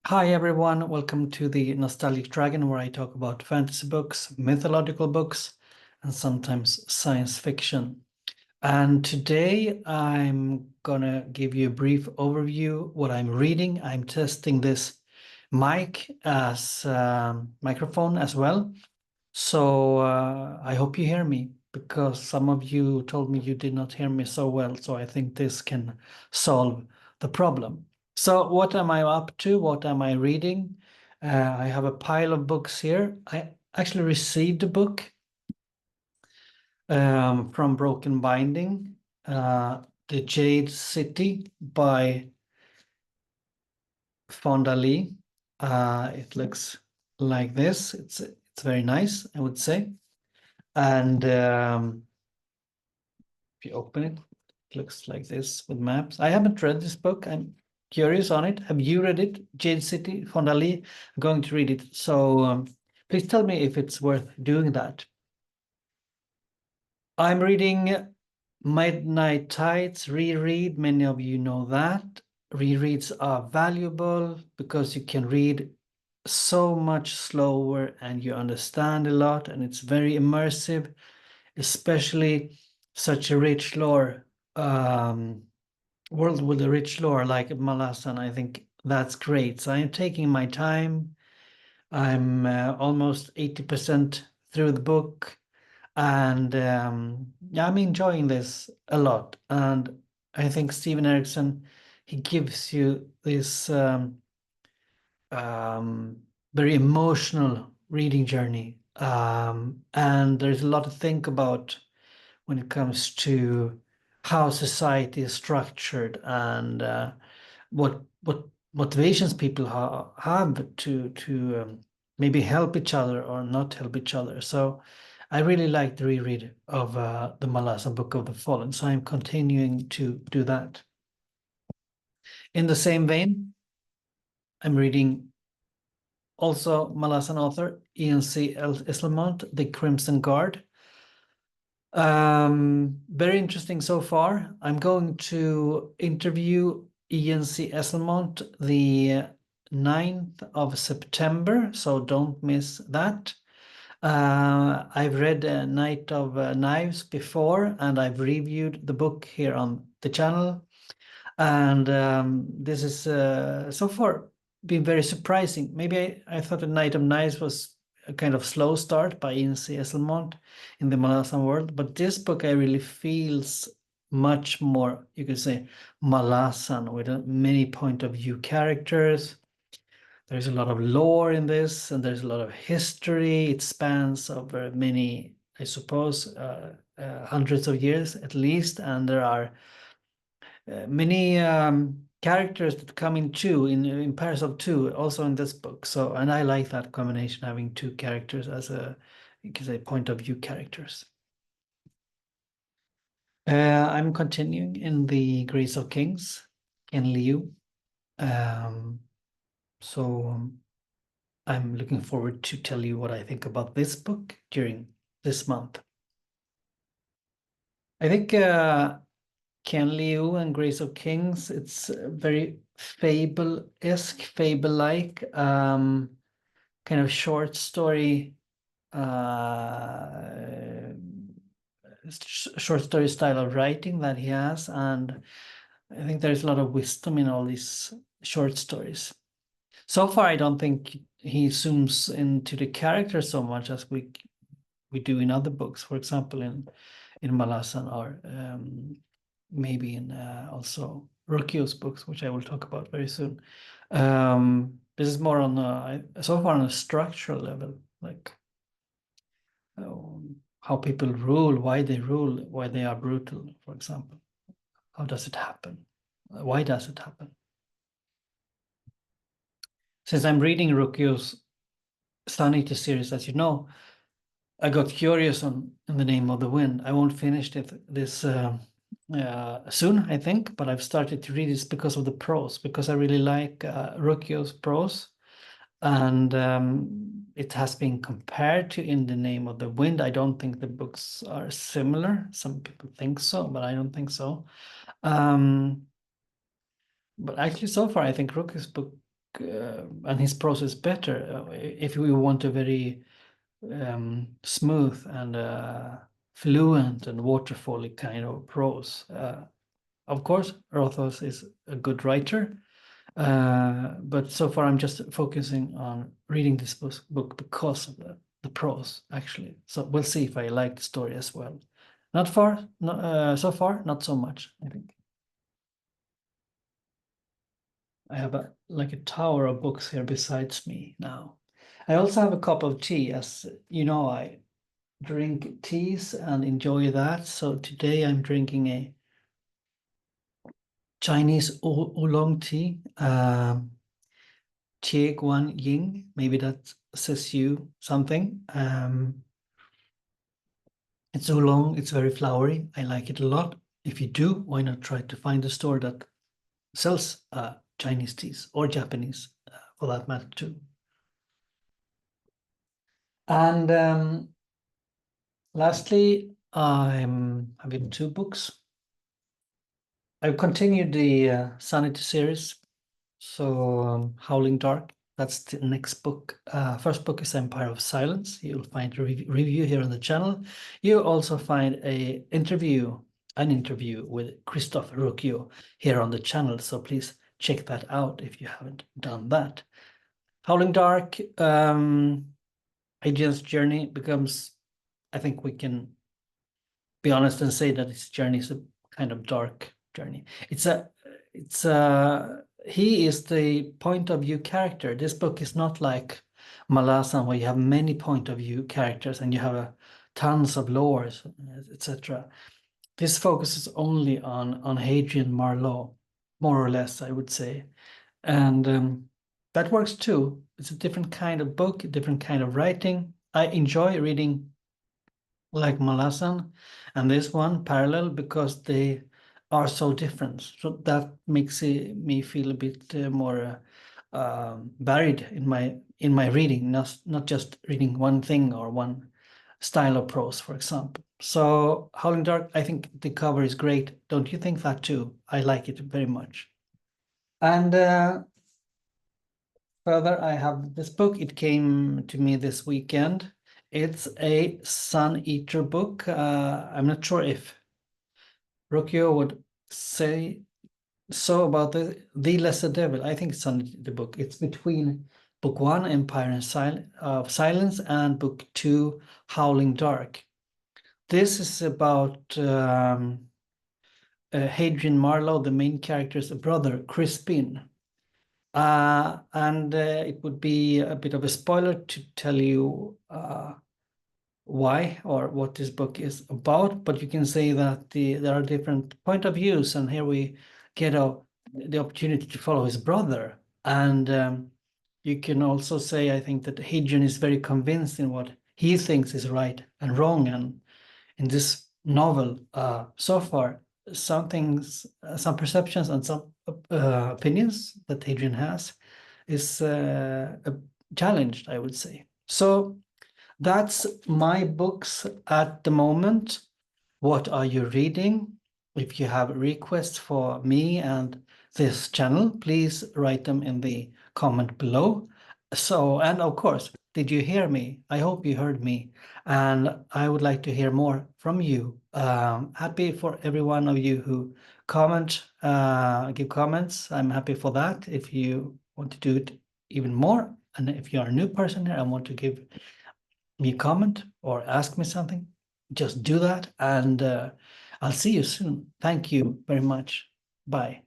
Hi everyone, welcome to the Nostalgic Dragon, where I talk about fantasy books, mythological books, and sometimes science fiction. And today I'm gonna give you a brief overview what I'm reading. I'm testing this mic as microphone as well. So I hope you hear me, because some of you told me you did not hear me so well. So I think this can solve the problem. So what am I up to? What am I reading? I have a pile of books here. I actually received a book from Broken Binding, The Jade City by Fonda Lee. It looks like this. It's very nice, I would say. And if you open it, it looks like this with maps. I haven't read this book. I'm curious on it. Have you read it? Jade City, Fonda Lee. I'm going to read it. So please tell me if it's worth doing that. I'm reading Midnighttis Reread. Many of you know that. Rereads are valuable because you can read so much slower and you understand a lot, and it's very immersive, especially such a rich lore, world with a rich lore like Malasan. I think that's great. So I'm taking my time. I'm almost 80% through the book, and yeah, I'm enjoying this a lot. And I think Steven Erickson, he gives you this very emotional reading journey, and there's a lot to think about when it comes to how society is structured, and what motivations people have to maybe help each other or not help each other. So I really like the reread of the Malasa Book of the Fallen, so I'm continuing to do that. In the same vein, I'm reading also Malasan author Ian C. Eslamont, The Crimson Guard. Very interesting so far. I'm going to interview Ian C. Esselmont the 9th of September, so don't miss that. I've read Night of Knives before, and I've reviewed the book here on the channel. And this is so far been very surprising. Maybe I thought A Night of Knives was a kind of slow start by Ian C. Esselmont in the Malasan world, but this book I really feels much more, you could say, Malasan, with many point of view characters. There's a lot of lore in this, and there's a lot of history. It spans over many, I suppose, hundreds of years at least, and there are many characters that come in two, in pairs of two, also in this book. So, and I like that combination, having two characters as a, you can say, point of view characters. I'm continuing in the Grace of Kings, Ken Liu. So I'm looking forward to tell you what I think about this book during this month. I think Ken Liu and Grace of Kings, it's very fable-esque, fable-like, kind of short story, short story style of writing that he has, and I think there's a lot of wisdom in all these short stories. So far, I don't think he zooms into the character so much as we do in other books, for example, in Malasan, or maybe in also Rukio's books, which I will talk about very soon. This is more on so far on a structural level, like how people rule, why they are brutal, for example. How does it happen? Why does it happen? Since I'm reading Rukio's Sanity series, as you know, I got curious on In the Name of the Wind. I won't finish this soon, I think, but I've started to read this because of the prose, because I really like Rukio's prose, and it has been compared to In the Name of the Wind. I don't think the books are similar. Some people think so, but I don't think so. But actually, so far, I think Rukio's book and his prose is better. If we want a very smooth and fluent and waterfally kind of prose, of course, Rothos is a good writer. But so far, I'm just focusing on reading this book because of the prose, actually. So we'll see if I like the story as well. So far, not so much, I think. I have like a tower of books here besides me now. I also have a cup of tea, as you know, I drink teas and enjoy that. So today I'm drinking a Chinese oolong tea. Tie Guan Ying, maybe that says you something. It's so long, it's very flowery. I like it a lot. If you do, why not try to find a store that sells Chinese teas or Japanese for that matter too. And lastly, I'm having two books. I've continued the Sanity series. So Howling Dark, that's the next book. First book is Empire of Silence. You'll find a review here on the channel. You'll also find an interview with Christoph Rucchio here on the channel. So please check that out if you haven't done that. Howling Dark, Adrian's journey becomes, I think we can be honest and say that his journey is a kind of dark journey. He is the point of view character. This book is not like Malazan, where you have many point of view characters and you have tons of lores, etc. This focuses only on Hadrian Marlowe, more or less, I would say. And that works too. It's a different kind of book, a different kind of writing. I enjoy reading like Malazan and this one parallel because they are so different. So that makes me feel a bit more varied in my reading, not just reading one thing or one style of prose, for example. So Howling Dark, I think the cover is great. Don't you think that too? I like it very much. And further, I have this book. It came to me this weekend. It's a Sun Eater book. I'm not sure if Rokio would say so about the Lesser Devil. I think it's Sun the book. It's between book 1, Empire of Silence, and book 2, Howling Dark. This is about Hadrian Marlowe, the main character's brother, Crispin. And it would be a bit of a spoiler to tell you why or what this book is about, but you can say that there are different point of views, and here we get the opportunity to follow his brother. And you can also say, I think, that Hadrian is very convinced in what he thinks is right and wrong, and in this novel, so far, some things, some perceptions and some opinions that Hadrian has is challenged, I would say. So that's my books at the moment. What are you reading? If you have requests for me and this channel, please write them in the comment below. So, and of course, did you hear me? I hope you heard me. And I would like to hear more from you. Happy for every one of you who comment, give comments. I'm happy for that. If you want to do it even more, and if you are a new person here and want to give me a comment or ask me something, just do that. And I'll see you soon. Thank you very much. Bye.